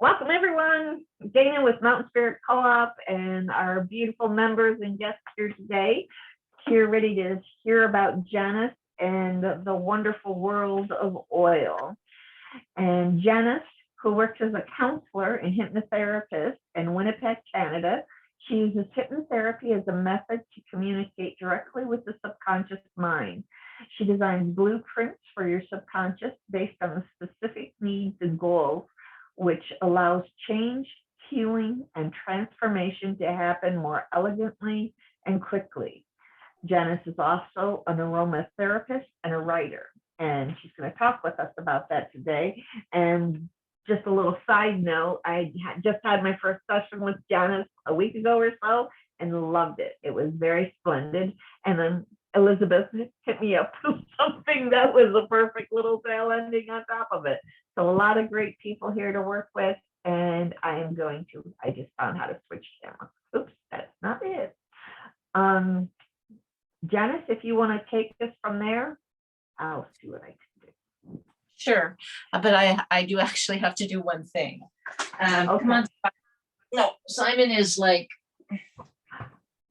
Welcome everyone. Dana with Mountain Spirit Co-op and our beautiful members and guests here today. Here ready to hear about Janis and the wonderful world of oil. And Janis, who works as a counselor and hypnotherapist in Winnipeg, Canada, she uses hypnotherapy as a method to communicate directly with the subconscious mind. She designs blueprints for your subconscious based on the specific needs and goals, which allows change, healing, and transformation to happen more elegantly and quickly. Janis is also an aromatherapist and a writer, and she's going to talk with us about that today. And just a little side note, I just had my first session with Janis a week ago or so and loved it. It was very splendid. And then Elizabeth hit me up with something that was a perfect little tail ending on top of it. So a lot of great people here to work with, and I just found how to switch camera. Oops, that's not it. Janis, if you want to take this from there, I'll see what I can do. Sure, but I do actually have to do one thing. Okay. Come on. No, Simon is like.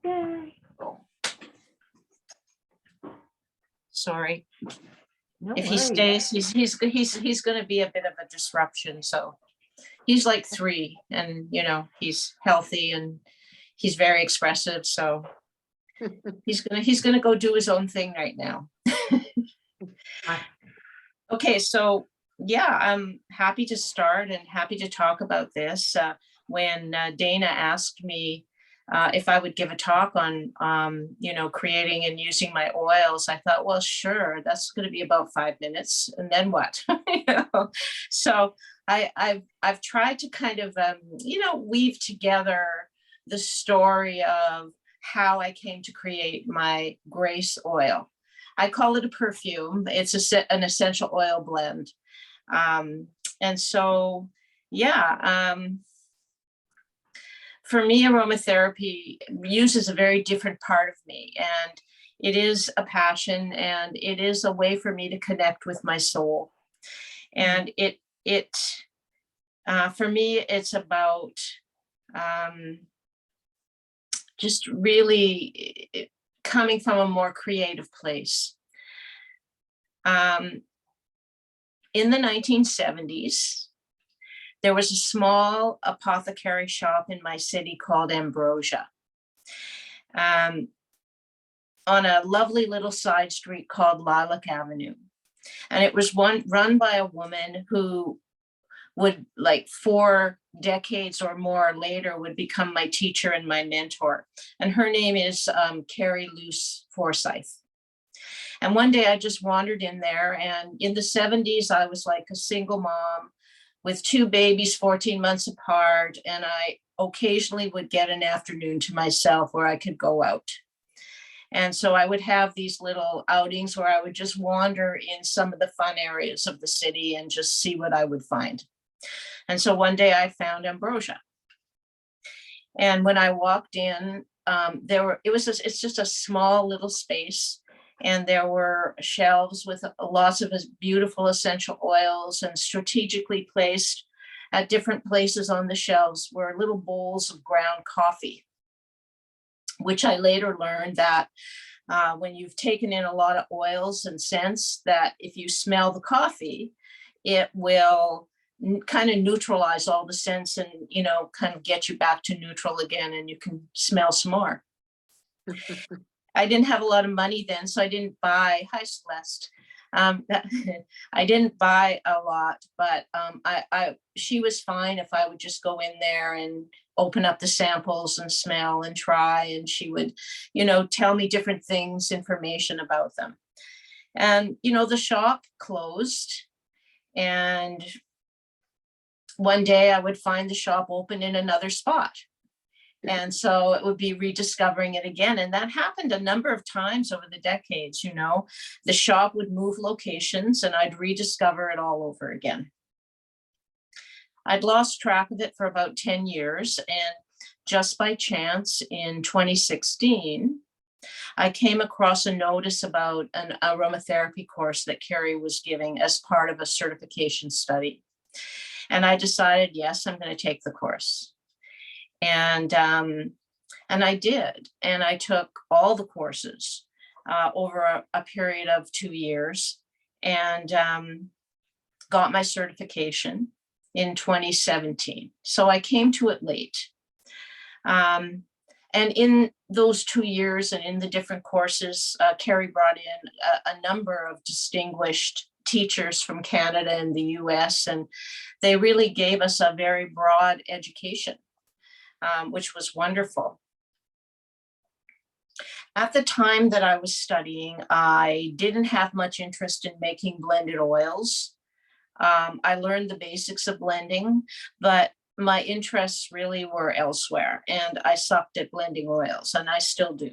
Yay. Oh. Sorry. No if worries. he stays, he's going to be a bit of a disruption. So he's like 3, and he's healthy and he's very expressive. So he's gonna go do his own thing right now. Okay, so yeah, I'm happy to start and happy to talk about this. When Dana asked me if I would give a talk on, creating and using my oils, I thought, well, sure, that's going to be about 5 minutes, and then what? So I've tried to kind of, weave together the story of how I came to create my Grace oil. I call it a perfume. It's an essential oil blend. And so, yeah, for me, aromatherapy uses a very different part of me, and it is a passion, and it is a way for me to connect with my soul. And for me, it's about just really coming from a more creative place. In the 1970s, there was a small apothecary shop in my city called Ambrosia, on a lovely little side street called Lilac Avenue. And it was run by a woman who would, like 4 decades or more later, would become my teacher and my mentor. And her name is Carrie Luce Forsyth. And one day I just wandered in there, and in the 70s, I was like a single mom with 2 babies 14 months apart. And I occasionally would get an afternoon to myself where I could go out. And so I would have these little outings where I would just wander in some of the fun areas of the city and just see what I would find. And so one day I found Ambrosia. And when I walked in, it's just a small little space. And there were shelves with lots of beautiful essential oils, and strategically placed at different places on the shelves were little bowls of ground coffee, which I later learned that when you've taken in a lot of oils and scents, that if you smell the coffee, it will kind of neutralize all the scents and, kind of get you back to neutral again, and you can smell some more. I didn't have a lot of money then, so I didn't buy, hi Celeste. I didn't buy a lot, but she was fine if I would just go in there and open up the samples and smell and try, and she would, tell me different things, information about them. And, the shop closed, and one day I would find the shop open in another spot. And so it would be rediscovering it again. And that happened a number of times over the decades. The shop would move locations, and I'd rediscover it all over again. I'd lost track of it for about 10 years. And just by chance in 2016, I came across a notice about an aromatherapy course that Carrie was giving as part of a certification study. And I decided, yes, I'm going to take the course. And I did. And I took all the courses over a period of 2 years, and got my certification in 2017. So I came to it late. And in those 2 years and in the different courses, Carrie brought in a number of distinguished teachers from Canada and the US, and they really gave us a very broad education, which was wonderful. At the time that I was studying, I didn't have much interest in making blended oils. I learned the basics of blending, but my interests really were elsewhere, and I sucked at blending oils, and I still do.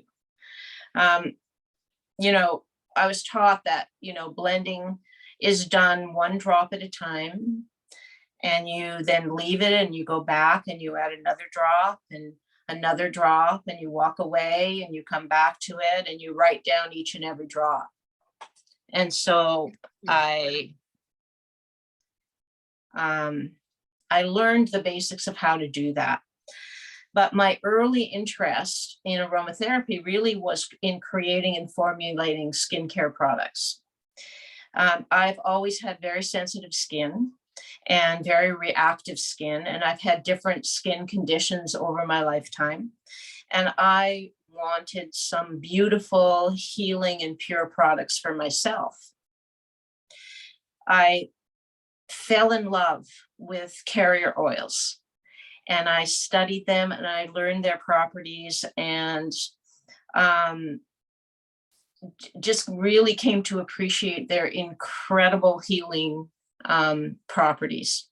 You know, I was taught that, blending is done one drop at a time, and you then leave it and you go back and you add another drop and another drop, and you walk away and you come back to it and you write down each and every drop. And so I learned the basics of how to do that. But my early interest in aromatherapy really was in creating and formulating skincare products. I've always had very sensitive skin and very reactive skin, and I've had different skin conditions over my lifetime. And I wanted some beautiful, healing, and pure products for myself. I fell in love with carrier oils, and I studied them and I learned their properties, and just really came to appreciate their incredible healing properties.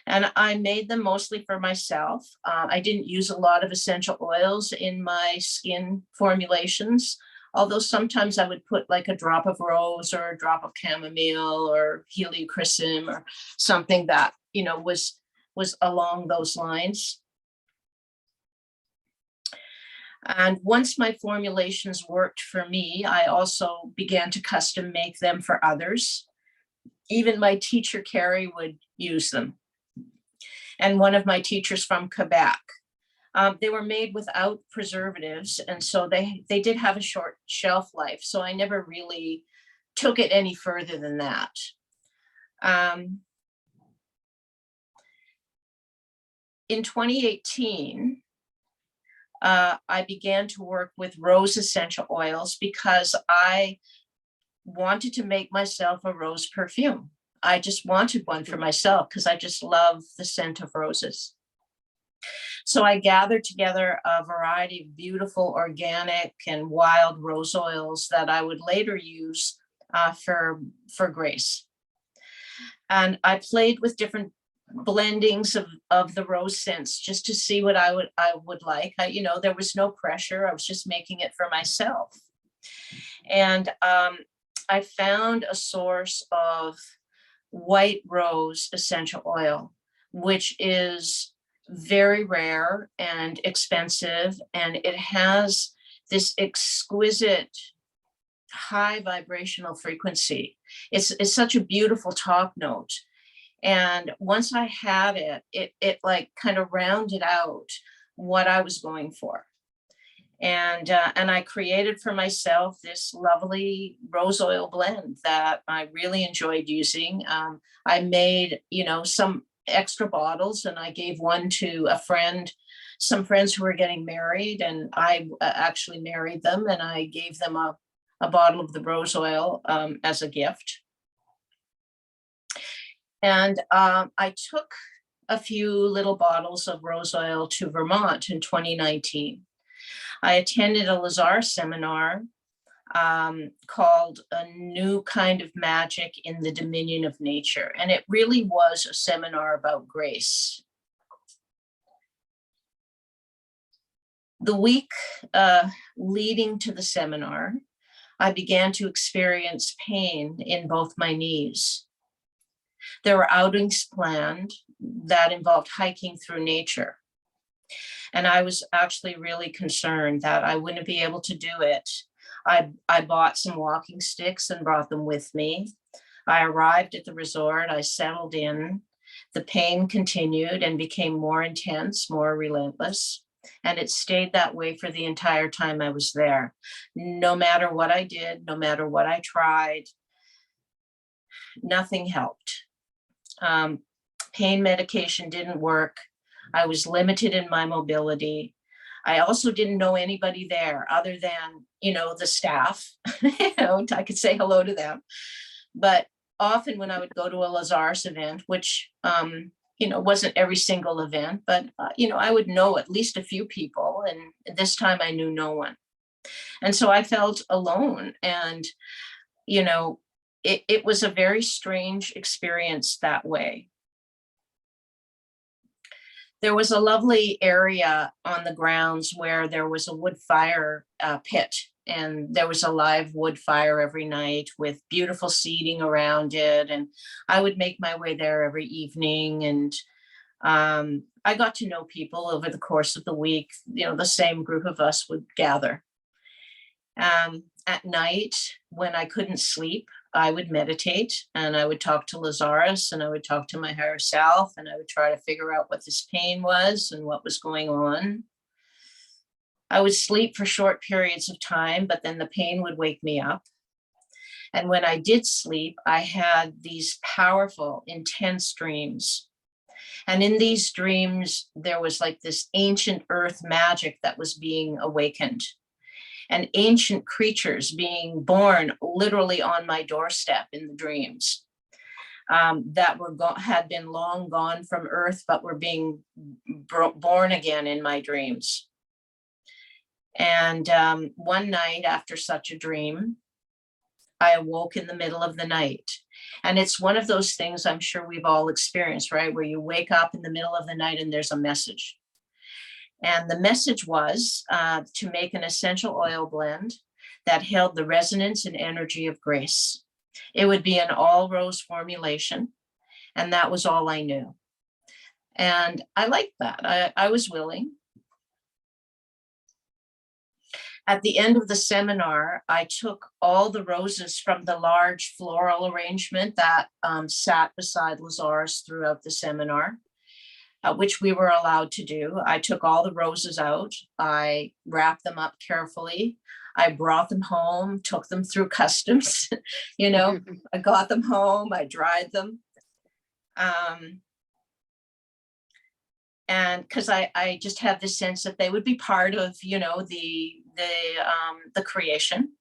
And I made them mostly for myself. I didn't use a lot of essential oils in my skin formulations, although sometimes I would put like a drop of rose or a drop of chamomile or heliochrysum or something that, was along those lines. And once my formulations worked for me, I also began to custom make them for others. Even my teacher, Carrie, would use them. And one of my teachers from Quebec, they were made without preservatives. And so they did have a short shelf life. So I never really took it any further than that. In 2018, I began to work with rose essential oils because I wanted to make myself a rose perfume. I just wanted one for myself because I just love the scent of roses. So I gathered together a variety of beautiful organic and wild rose oils that I would later use for grace. And I played with different blendings of the rose scents just to see what I would like. There was no pressure. I was just making it for myself. And I found a source of white rose essential oil, which is very rare and expensive, and it has this exquisite high vibrational frequency. It's such a beautiful top note. And once I had it like kind of rounded out what I was going for. And I created for myself this lovely rose oil blend that I really enjoyed using. I made, some extra bottles, and I gave one to some friends who were getting married, and I actually married them, and I gave them a bottle of the rose oil as a gift. And I took a few little bottles of rose oil to Vermont in 2019. I attended a Lazar seminar called A New Kind of Magic in the Dominion of Nature. And it really was a seminar about grace. The week leading to the seminar, I began to experience pain in both my knees. There were outings planned that involved hiking through nature. And I was actually really concerned that I wouldn't be able to do it. I bought some walking sticks and brought them with me. I arrived at the resort, I settled in, The pain continued and became more intense, more relentless. And it stayed that way for the entire time I was there. No matter what I did, no matter what I tried, nothing helped. Pain medication didn't work. I was limited in my mobility. I also didn't know anybody there other than, the staff. I could say hello to them. But often when I would go to a Lazarus event, which, wasn't every single event, but, I would know at least a few people. And this time I knew no one. And so I felt alone. And, it was a very strange experience that way. There was a lovely area on the grounds where there was a wood fire pit, and there was a live wood fire every night with beautiful seating around it. And I would make my way there every evening. And I got to know people over the course of the week. The same group of us would gather. At night, when I couldn't sleep, I would meditate, and I would talk to Lazarus, and I would talk to my higher self, and I would try to figure out what this pain was and what was going on. I would sleep for short periods of time, but then the pain would wake me up. And when I did sleep, I had these powerful, intense dreams. And in these dreams, there was like this ancient earth magic that was being awakened, and ancient creatures being born literally on my doorstep in the dreams, that had been long gone from earth, but were being born again in my dreams. And one night after such a dream, I awoke in the middle of the night. And it's one of those things I'm sure we've all experienced, right? Where you wake up in the middle of the night and there's a message. And the message was to make an essential oil blend that held the resonance and energy of grace. It would be an all rose formulation. And that was all I knew. And I liked that. I was willing. At the end of the seminar, I took all the roses from the large floral arrangement that sat beside Lazarus throughout the seminar, which we were allowed to do. I took all the roses out. I wrapped them up carefully. I brought them home, took them through customs. I got them home. I dried them. And because I just have this sense that they would be part of, the creation.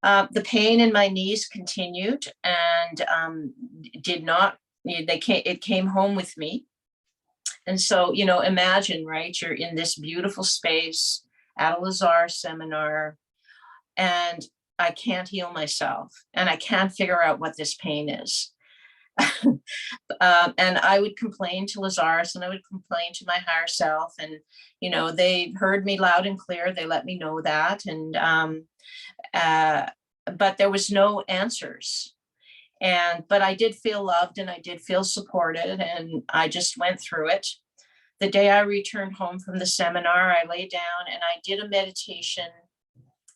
The pain in my knees continued and it came home with me. And so, imagine, right, you're in this beautiful space at a Lazarus seminar, and I can't heal myself, and I can't figure out what this pain is. And I would complain to Lazarus, and I would complain to my higher self, and they heard me loud and clear. They let me know that, and but there was no answers. But I did feel loved, and I did feel supported, and I just went through it. The day I returned home from the seminar, I lay down and I did a meditation.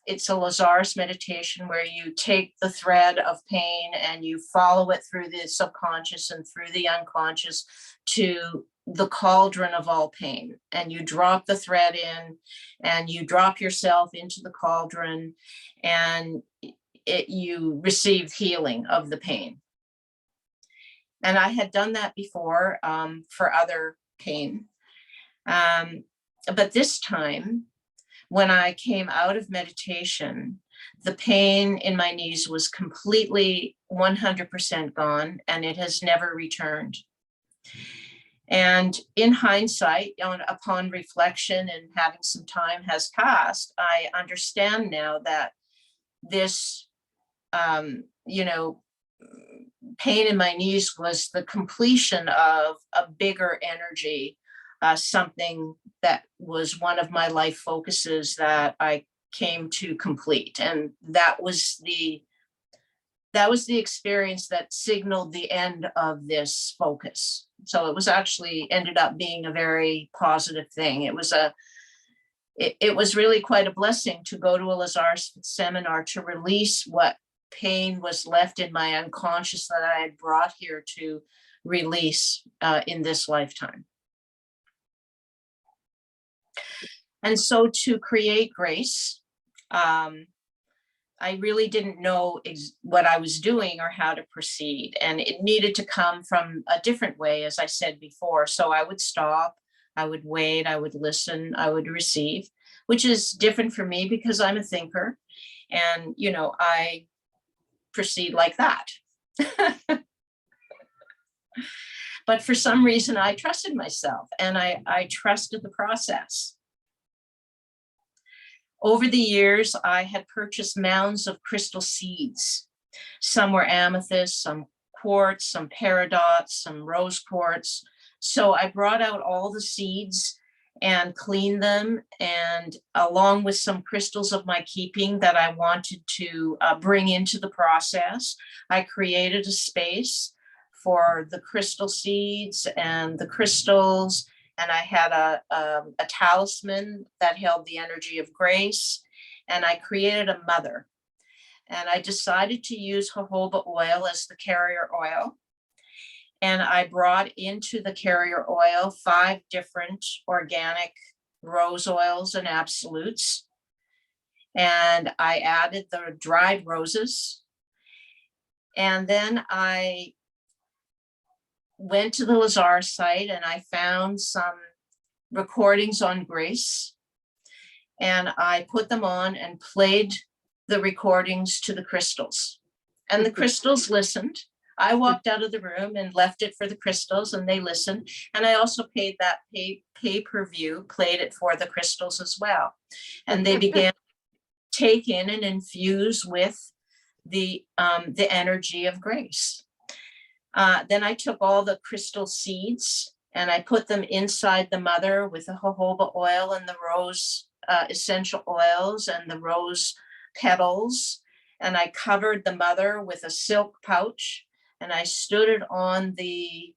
It's a Lazarus meditation where you take the thread of pain and you follow it through the subconscious and through the unconscious to the cauldron of all pain. And you drop the thread in and you drop yourself into the cauldron, and you receive healing of the pain. And I had done that before for other pain. But this time, when I came out of meditation, the pain in my knees was completely 100% gone, and it has never returned. And in hindsight, upon reflection and having some time has passed, I understand now that this, pain in my knees was the completion of a bigger energy, something that was one of my life focuses that I came to complete. And that was the experience that signaled the end of this focus. So it was actually ended up being a very positive thing. It was really quite a blessing to go to a Lazarus seminar to release what pain was left in my unconscious that I had brought here to release in this lifetime. And so to create grace, I really didn't know what I was doing or how to proceed. And it needed to come from a different way, as I said before. So I would stop, I would wait, I would listen, I would receive, which is different for me because I'm a thinker. And, you know, I proceed like that. But for some reason, I trusted myself and I trusted the process. Over the years, I had purchased mounds of crystal seeds. Some were amethyst, some quartz, some peridots, some rose quartz. So I brought out all the seeds and cleaned them, and along with some crystals of my keeping that I wanted to bring into the process, I created a space for the crystal seeds and the crystals. And I had a talisman that held the energy of grace. And I created a mother. And I decided to use jojoba oil as the carrier oil. And I brought into the carrier oil 5 different organic rose oils and absolutes. And I added the dried roses. And then I went to the Lazar site and I found some recordings on grace, and I put them on and played the recordings to the crystals, and the crystals listened. I walked out of the room and left it for the crystals, and they listened. And I also paid that pay-per-view, played it for the crystals as well. And they began to take in and infuse with the energy of grace. Then I took all the crystal seeds and I put them inside the mother with the jojoba oil and the rose essential oils and the rose petals. And I covered the mother with a silk pouch, and I stood it on the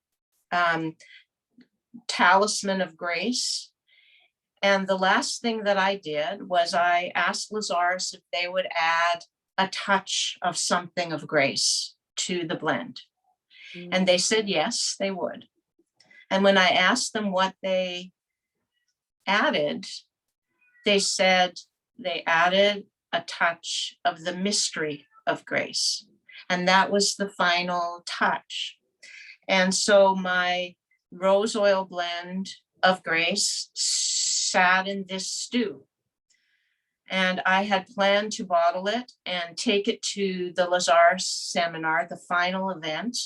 talisman of grace. And the last thing that I did was I asked Lazarus if they would add a touch of something of grace to the blend. And they said yes, they would. And when I asked them what they added, they said they added a touch of the mystery of grace. And that was the final touch. And so my rose oil blend of grace sat in this stew. And I had planned to bottle it and take it to the Lazar seminar, the final event,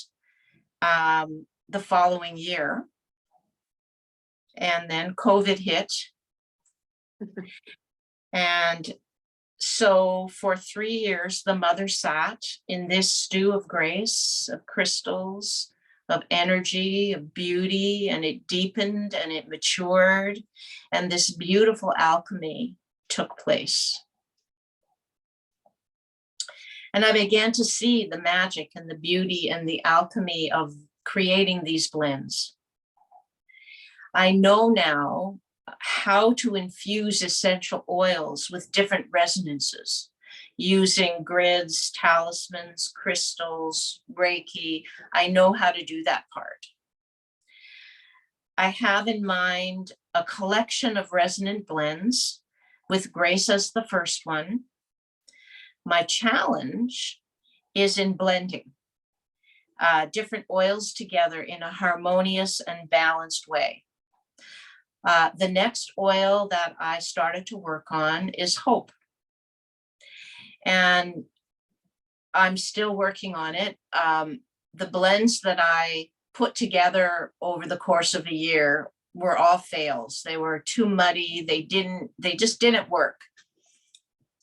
the following year. And then COVID hit. And so for 3 years, the mother sat in this stew of grace, of crystals, of energy, of beauty, and it deepened and it matured. And this beautiful alchemy took place. And I began to see the magic and the beauty and the alchemy of creating these blends. I know now how to infuse essential oils with different resonances using grids, talismans, crystals, Reiki. I know how to do that part. I have in mind a collection of resonant blends with grace as the first one. My challenge is in blending different oils together in a harmonious and balanced way. The next oil that I started to work on is hope. And I'm still working on it. The blends that I put together over the course of a year were all fails. They were too muddy. They just didn't work.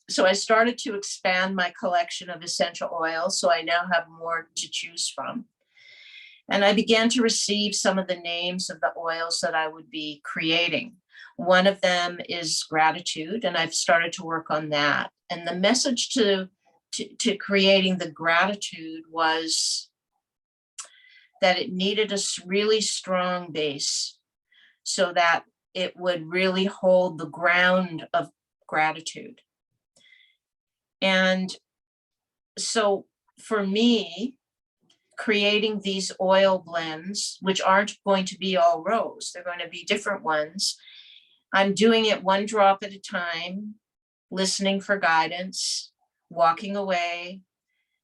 So I started to expand my collection of essential oils. So I now have more to choose from. And I began to receive some of the names of the oils that I would be creating. One of them is gratitude, and I've started to work on that. And the message to creating the gratitude was that it needed a really strong base so that it would really hold the ground of gratitude. And So for me, creating these oil blends, which aren't going to be all rose, they're going to be different ones. I'm doing it one drop at a time, listening for guidance, walking away,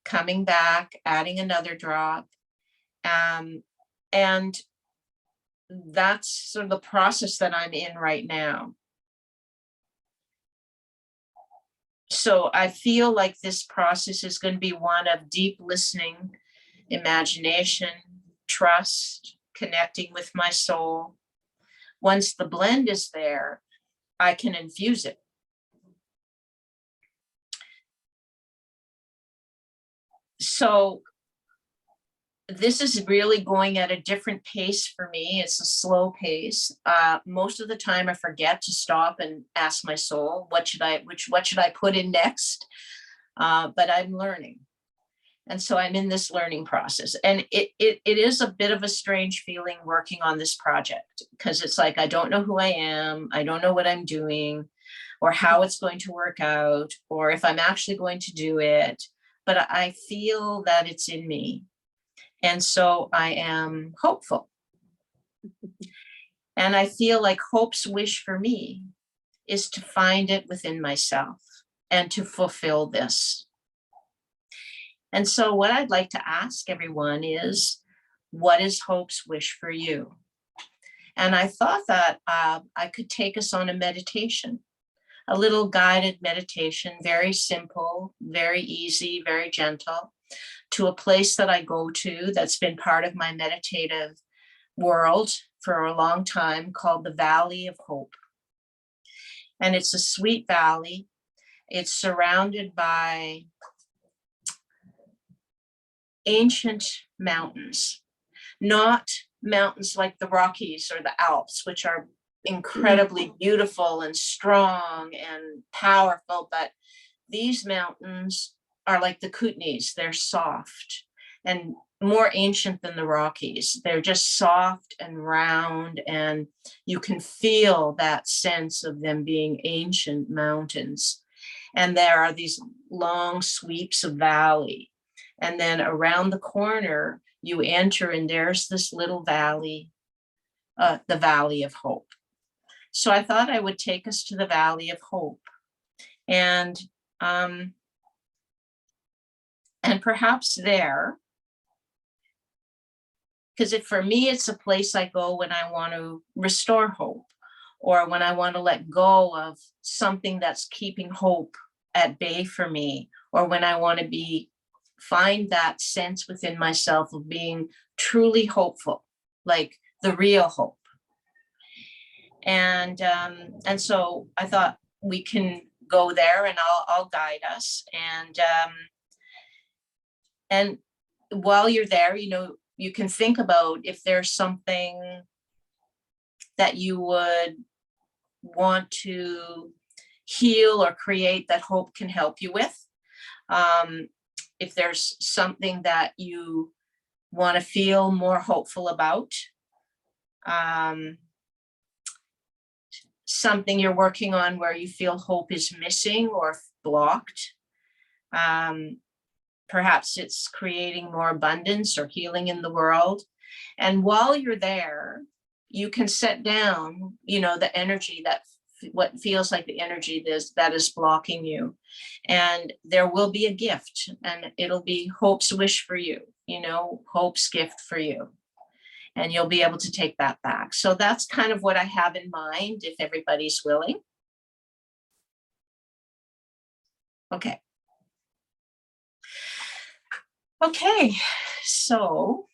coming back, adding another drop. And that's sort of the process that I'm in right now. So I feel like this process is going to be one of deep listening, imagination, trust, connecting with my soul. Once the blend is there, I can infuse it. So this is really going at a different pace for me. It's a slow pace. Most of the time I forget to stop and ask my soul, what should I put in next? But I'm learning. And so I'm in this learning process. And it is a bit of a strange feeling working on this project, because it's like, I don't know who I am. I don't know what I'm doing or how it's going to work out, or if I'm actually going to do it. But I feel that it's in me. And so I am hopeful. And I feel like hope's wish for me is to find it within myself and to fulfill this. And so what I'd like to ask everyone is, what is hope's wish for you? And I thought that I could take us on a meditation, a little guided meditation, very simple, very easy, very gentle, to a place that I go to that's been part of my meditative world for a long time, called the Valley of Hope. And it's a sweet valley. It's surrounded by ancient mountains, not mountains like the Rockies or the Alps, which are incredibly beautiful and strong and powerful, but these mountains are like the Kootenays. They're soft and more ancient than the Rockies. They're just soft and round, and you can feel that sense of them being ancient mountains. And there are these long sweeps of valley. And then around the corner, you enter, and there's this little valley, the Valley of Hope. So I thought I would take us to the Valley of Hope. And perhaps there, because for me, it's a place I go when I want to restore hope, or when I want to let go of something that's keeping hope at bay for me, or when I want to find that sense within myself of being truly hopeful, like the real hope. And so I thought we can go there, and I'll guide us. And while you're there, you can think about if there's something that you would want to heal or create that hope can help you with. If there's something that you want to feel more hopeful about, something you're working on where you feel hope is missing or blocked. Perhaps it's creating more abundance or healing in the world. And while you're there, you can set down, the energy what feels like the energy that is blocking you. And there will be a gift, and it'll be hope's wish for you, hope's gift for you. And you'll be able to take that back. So that's kind of what I have in mind, if everybody's willing. Okay. Okay, so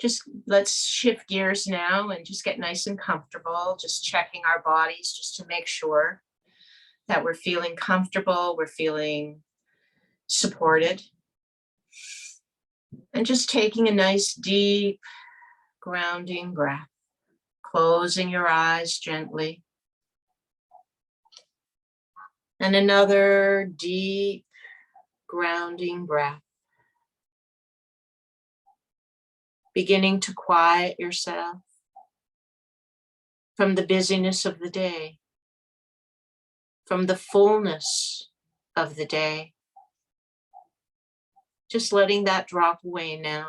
just let's shift gears now and just get nice and comfortable, just checking our bodies just to make sure that we're feeling comfortable, we're feeling supported. And just taking a nice deep grounding breath, closing your eyes gently. And another deep grounding breath. Beginning to quiet yourself from the busyness of the day, from the fullness of the day. Just letting that drop away now.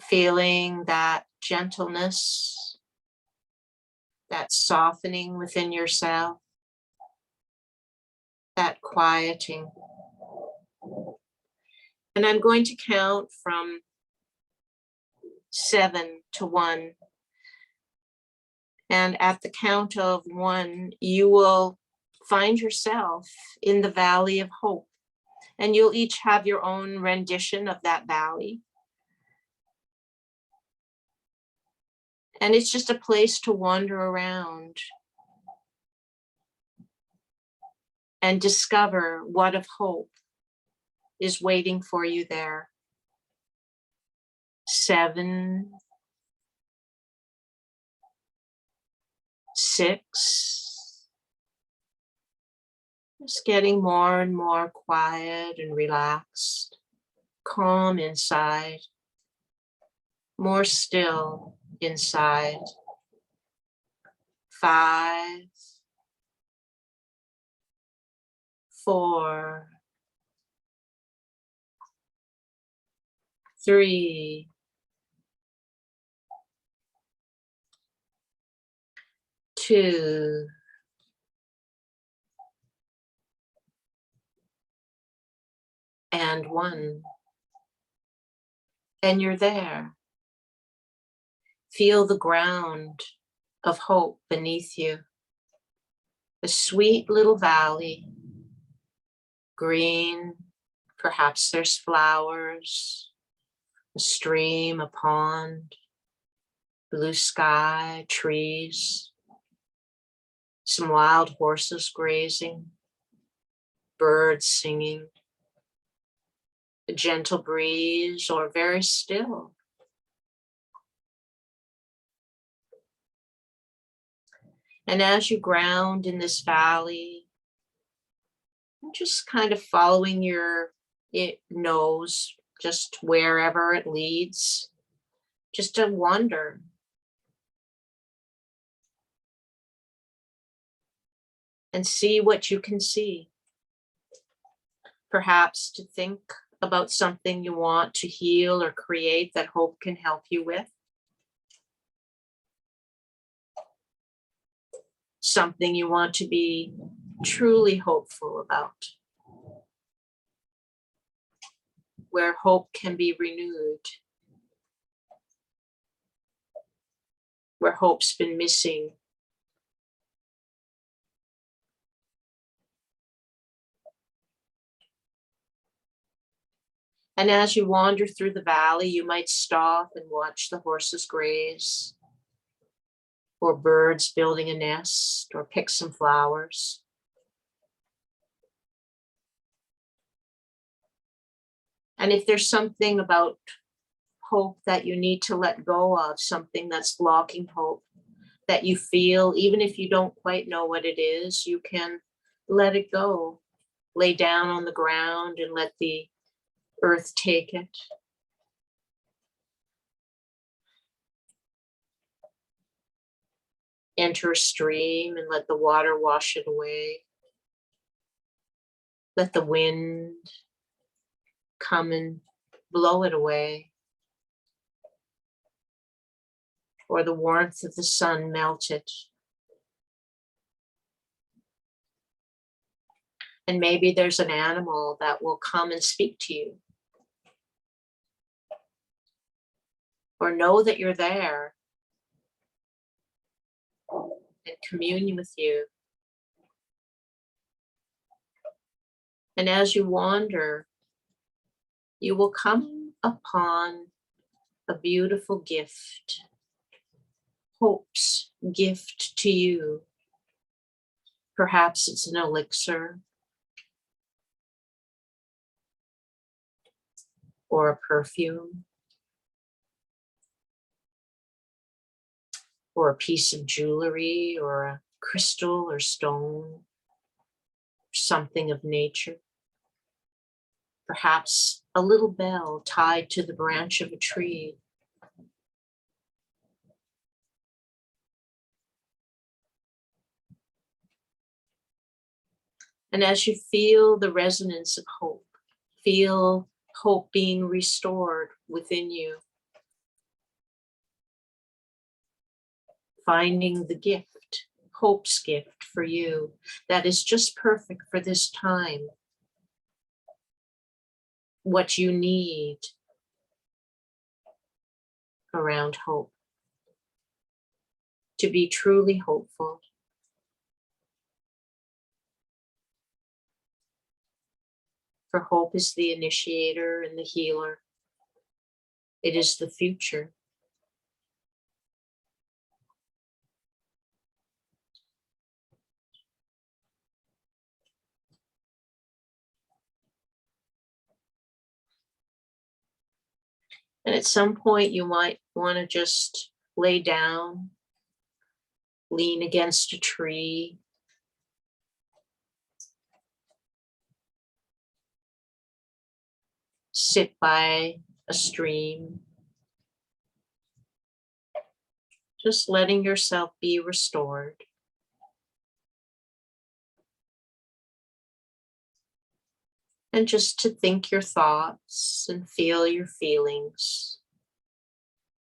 Feeling that gentleness, that softening within yourself, that quieting. And I'm going to count from 7 to 1. And at the count of 1, you will find yourself in the valley of hope. And you'll each have your own rendition of that valley. And it's just a place to wander around and discover what of hope is waiting for you there. 7, 6, just getting more and more quiet and relaxed, calm inside, more still inside. 5, 4, 3, 2, and 1. And you're there. Feel the ground of hope beneath you. A sweet little valley, green, perhaps there's flowers, a stream, a pond, blue sky, trees, some wild horses grazing, birds singing, a gentle breeze, or very still. And as you ground in this valley, just kind of following your nose, just wherever it leads, just to wander. And see what you can see. Perhaps to think about something you want to heal or create that hope can help you with. Something you want to be truly hopeful about. Where hope can be renewed. Where hope's been missing. And as you wander through the valley, you might stop and watch the horses graze, or birds building a nest, or pick some flowers. And if there's something about hope that you need to let go of, something that's blocking hope, that you feel, even if you don't quite know what it is, you can let it go. Lay down on the ground and let the earth take it. Enter a stream and let the water wash it away. Let the wind come and blow it away. Or the warmth of the sun melt it. And maybe there's an animal that will come and speak to you. Or know that you're there and commune with you. And as you wander, you will come upon a beautiful gift, hope's gift to you. Perhaps it's an elixir or a perfume or a piece of jewelry or a crystal or stone, something of nature. Perhaps a little bell tied to the branch of a tree. And as you feel the resonance of hope, Feel hope being restored within you. Finding the gift, hope's gift for you that is just perfect for this time. What you need around hope. To be truly hopeful. For hope is the initiator and the healer. It is the future. And at some point you might want to just lay down, lean against a tree, sit by a stream, just letting yourself be restored. And just to think your thoughts and feel your feelings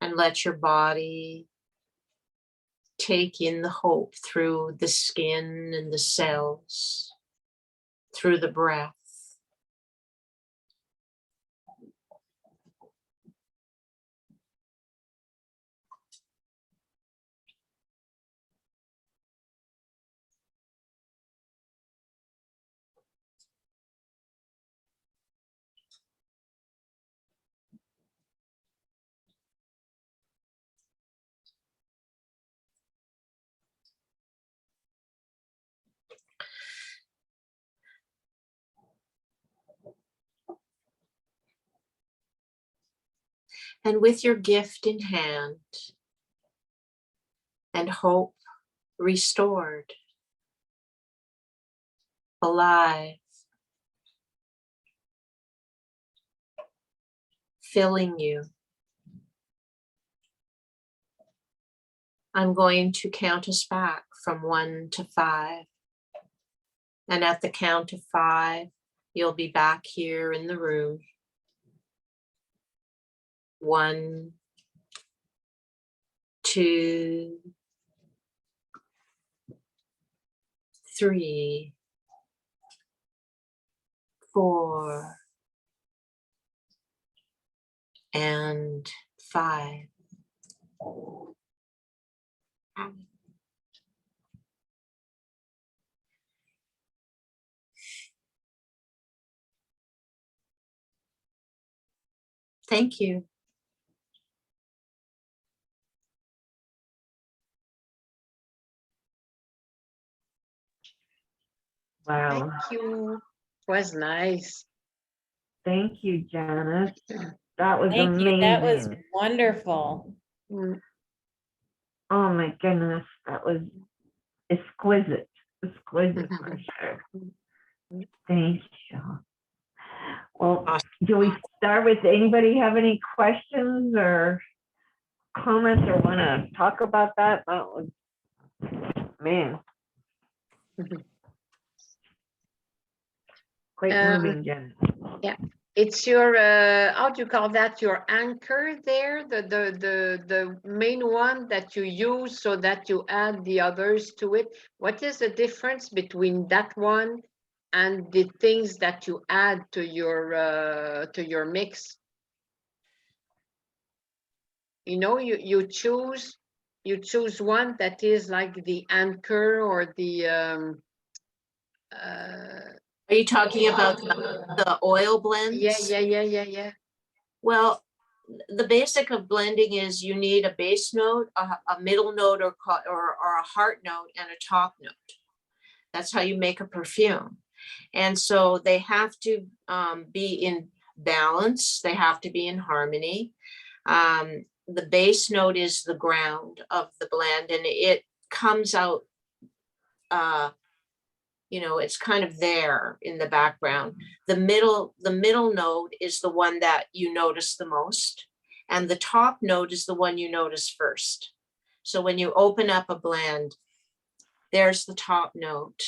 and let your body take in the hope through the skin and the cells, through the breath. And with your gift in hand and hope restored, alive, filling you, I'm going to count us back from 1 to 5. And at the count of 5, you'll be back here in the room. 1, 2, 3, 4, and 5. Thank you. Wow. Thank you. It was nice. Thank you, Janis. That was Thank amazing. you. That was wonderful. Mm. Oh my goodness, that was exquisite. Exquisite for sure. Thank you. Well, Awesome. do we start with anybody have any questions or comments or want to talk about that? That was, man, quite moving, Jen. Yeah, it's your how do you call that? Your anchor there, the main one that you use so that you add the others to it. What is the difference between that one and the things that you add to your mix? You know, you choose one that is like the anchor or the Are you talking about the oil blends? yeah. Well, the basic of blending is you need a base note, a middle note, or a heart note, and a top note. That's how you make a perfume. And so they have to be in balance. They have to be in harmony. The base note is the ground of the blend, and it comes out, you know, it's kind of there in the background. The middle note is the one that you notice the most, and the top note is the one you notice first. So when you open up a blend, there's the top note,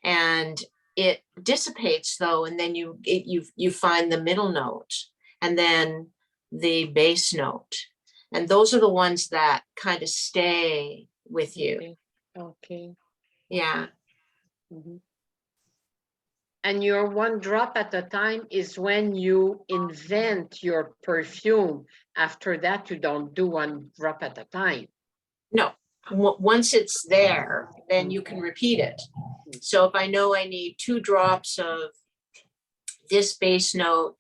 and it dissipates though, and then you find the middle note and then the base note. And those are the ones that kind of stay with you. Okay. Okay. Yeah. Mhm. And your one drop at a time is when you invent your perfume. After that, you don't do one drop at a time. No, once it's there, then you can repeat it. So if I know I need 2 drops of this base note,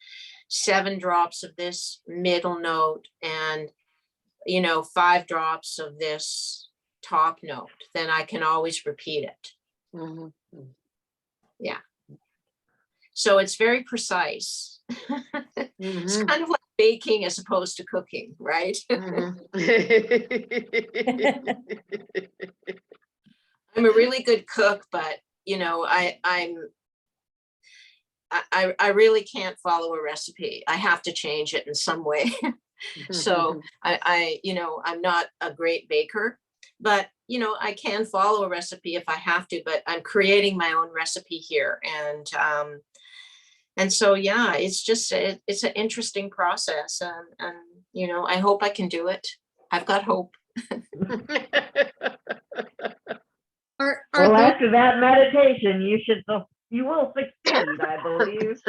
7 drops of this middle note, and 5 drops of this top note, then I can always repeat it. Mhm. Yeah. So it's very precise. It's Mhm. kind of like baking as opposed to cooking, right? Mhm. I'm a really good cook, but I really can't follow a recipe. I have to change it in some way. So I'm not a great baker, but I can follow a recipe if I have to, but I'm creating my own recipe here. And so, yeah, it's just, it's an interesting process. And I hope I can do it. I've got hope. Are Well, those, after that meditation, you will succeed, I believe.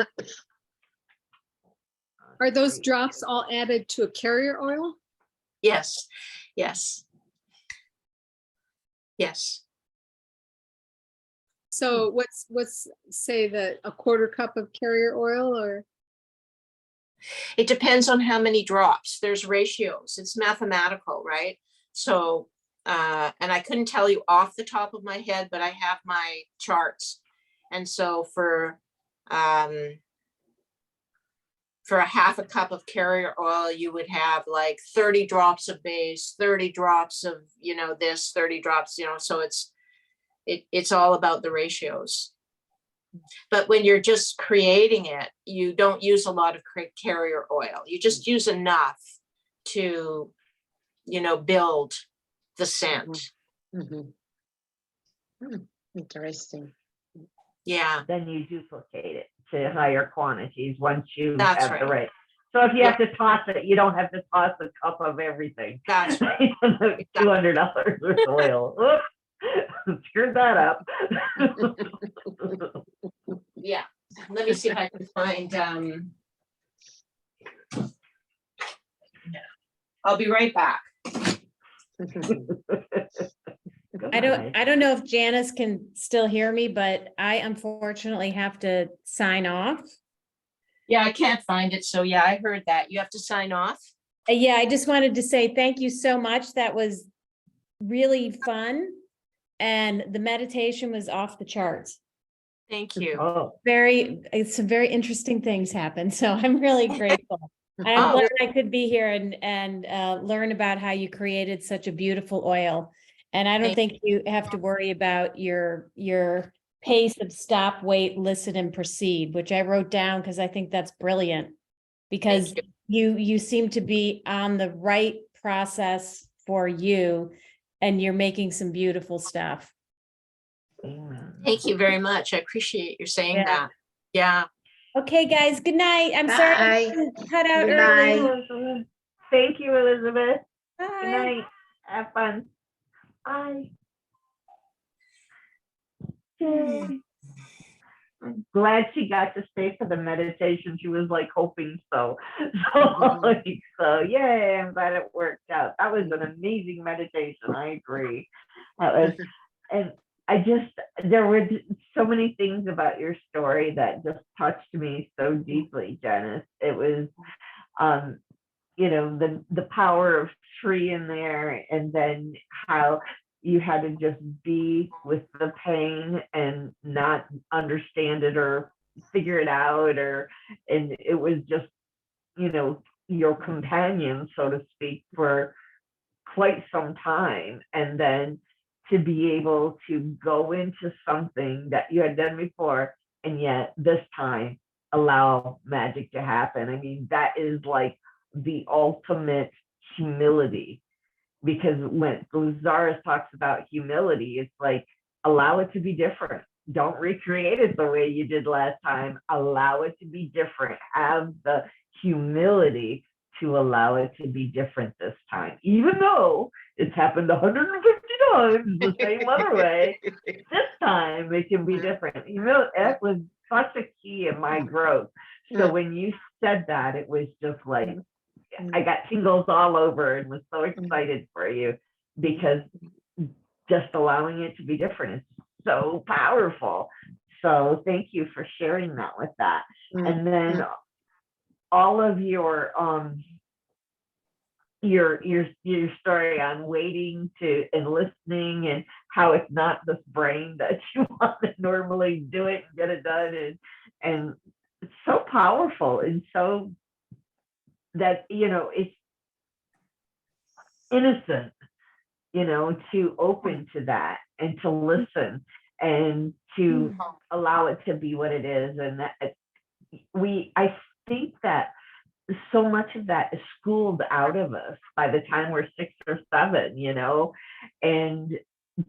are those drops all added to a carrier oil? Yes, yes, yes. So what's say a 1/4 cup of carrier oil or? It depends on how many drops. There's ratios. It's mathematical, right? So, and I couldn't tell you off the top of my head, but I have my charts. And so for a 1/2 cup of carrier oil, you would have like 30 drops of base, 30 drops of, this, 30 drops, so it's all about the ratios. But when you're just creating it, you don't use a lot of carrier oil. You just use enough to, build the scent. Mhm. Interesting. Yeah, Then you duplicate it to higher quantities once you That's have the right. right. So if you have to toss it, you don't have to toss a cup of everything. That's right. $200 worth of oil. Oops, screwed that up. Yeah. Let me see if I can find, I'll be right back. I don't know if Janice can still hear me, but I unfortunately have to sign off. Yeah, I can't find it. So yeah, I heard that. You have to sign off. Yeah, I just wanted to say thank you so much. That was really fun. And the meditation was off the charts. Thank you. Oh, Some very interesting things happened. So I'm really grateful. I'm Oh. glad I could be here and learn about how you created such a beautiful oil. And I don't think you have to worry about your pace of stop, wait, listen, and proceed, which I wrote down because I think that's brilliant. Because you seem to be on the right process for you, and you're making some beautiful stuff. Thank you very much. I appreciate you saying Yeah. that. Yeah. Okay, guys, good night. I'm sorry I Bye. couldn't cut out Good early. night. thank you, Elizabeth. Good Bye. night. Have fun. Bye. Yay. I'm glad she got to stay for the meditation. She was like hoping so. So yay, I'm glad it worked out. That was an amazing meditation. I agree. That was, and there were so many things about your story that just touched me so deeply, Janis. It was, the power of tree in there, and then how you had to just be with the pain and not understand it or figure it out, and it was just, your companion, so to speak, for quite some time. And then to be able to go into something that you had done before, and yet this time allow magic to happen. I mean, that is like the ultimate humility, because when Lazarus talks about humility, it's like allow it to be different, don't recreate it the way you did last time. Allow it to be different. Have the humility to allow it to be different this time, even though it's happened 150 times the same other way. This time it can be different. You know, that was such a key in my growth. So when you said that, it was just like, I got tingles all over and was so excited for you, because just allowing it to be different is so powerful. So thank you for sharing that with that. And then all of your story on waiting to and listening, and how it's not this brain that you want to normally do it and get it done, and it's so powerful, and so that, you know, it's innocent, you know, to open to that and to listen and to allow it to be what it is. And that I think that so much of that is schooled out of us by the time we're 6 or 7, you know, and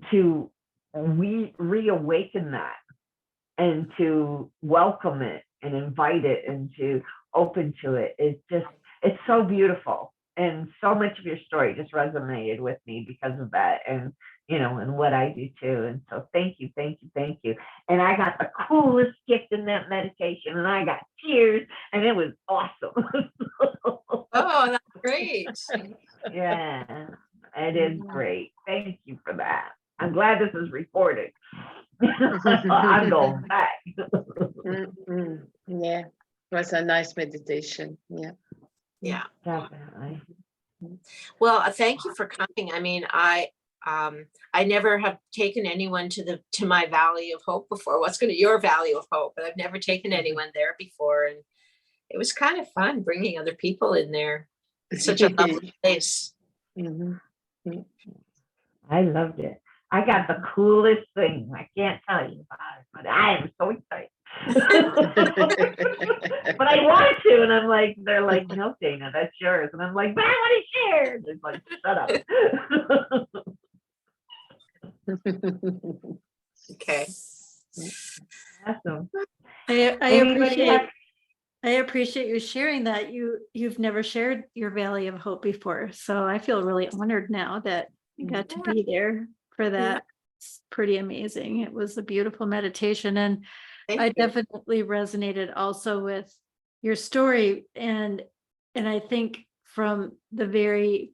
to reawaken that and to welcome it and invite it and to open to it is just, it's so beautiful. And so much of your story just resonated with me because of that, and, you know, and what I do too. And so thank you, thank you, thank you. And I got the coolest gift in that meditation, and I got tears, and it was awesome. Oh, that's great. Yeah, it is great. Thank you for that. I'm glad this is recorded. I'm going back. Yeah, it was a nice meditation. Yeah. Yeah. Definitely. Well, thank you for coming. I mean, I never have taken anyone to my Valley of Hope before. Your Valley of Hope? But I've never taken anyone there before, and it was kind of fun bringing other people in there. It's such a lovely place. I loved it. I got the coolest thing. I can't tell you about it, but I am so excited. But I want to, and I'm like, they're like, no, Dana, that's yours. And I'm like, but I want to share. It's like, shut up. Okay. Awesome. I appreciate you sharing that. You've never shared your Valley of Hope before. So I feel really honored now that you got to be there for that. It's pretty amazing. It was a beautiful meditation. And I definitely resonated also with your story. And I think from the very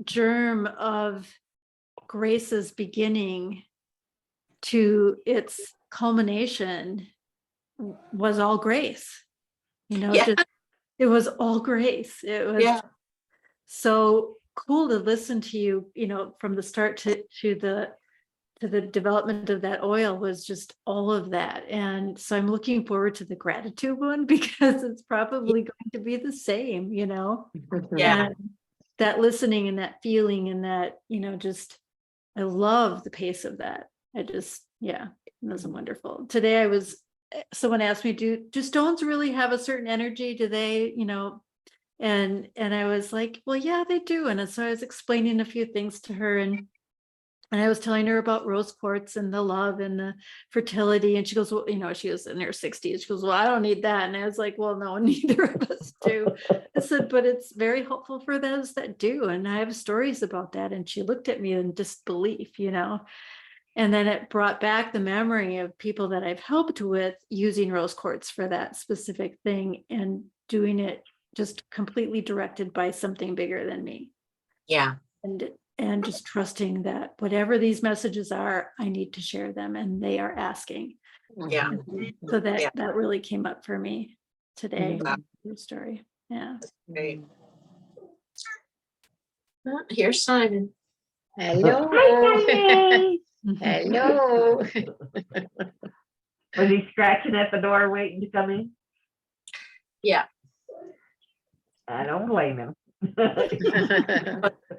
germ of Grace's beginning to its culmination was all grace, you know, just it was all grace. It was so cool to listen to you, you know, from the start to the development of that oil was just all of that. And so I'm looking forward to the gratitude one, because it's probably going to be the same, you know. And that listening and that feeling and that, you know, just I love the pace of that. It was wonderful. Today someone asked me, do stones really have a certain energy? Do they, you know, and I was like, well, yeah, they do. And so I was explaining a few things to her, and I was telling her about rose quartz and the love and the fertility. And she goes, well, you know, she was in her 60s. She goes, well, I don't need that. And I was like, well, no, neither of us do. I said, but it's very helpful for those that do. And I have stories about that. And she looked at me in disbelief, you know. And then it brought back the memory of people that I've helped with using rose quartz for that specific thing and doing it just completely directed by something bigger than me. Yeah. And just trusting that whatever these messages are, I need to share them, and they are asking. Yeah. So that really came up for me today. Your story. Yeah. Great. Here's Simon. Hello. Hi, Hello. was he scratching at the door waiting to come in? Yeah. I don't blame him.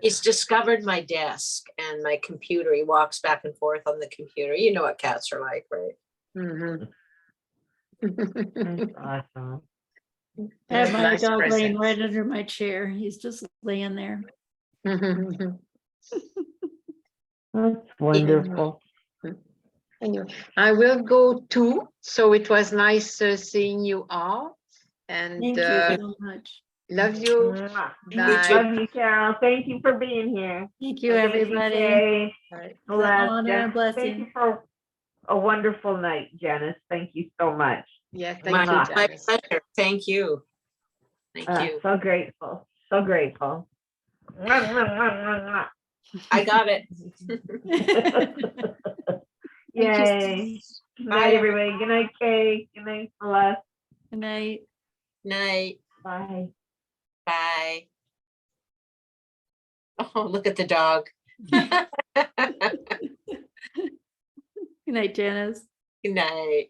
He's discovered my desk and my computer. He walks back and forth on the computer. You know what cats are like, right? That's awesome. I have my Nice dog laying presents. right under my chair. He's just laying there. That's wonderful. Anyway, I will go too. So it was nice seeing you all. And Thank you so much. love you. Mwah. Bye. Love you, Carol. Thank you for being here. Thank you, Okay. everybody. Kay, Bye. It's an Celeste, honor and Jen, thank you blessing. for a wonderful night, Janice. Thank you so much. Yeah, My, thank you, my Janis. pleasure. Thank you. Thank you. So grateful. So grateful. Mwah, mwah, mwah, mwah, I got it. mwah. Thank you. Yay. Good Bye, night, everybody. Good night, Kay. Good night, Celeste. Good night. Night. Bye. Bye. Oh, look at the dog. Good Good night, Janice. night.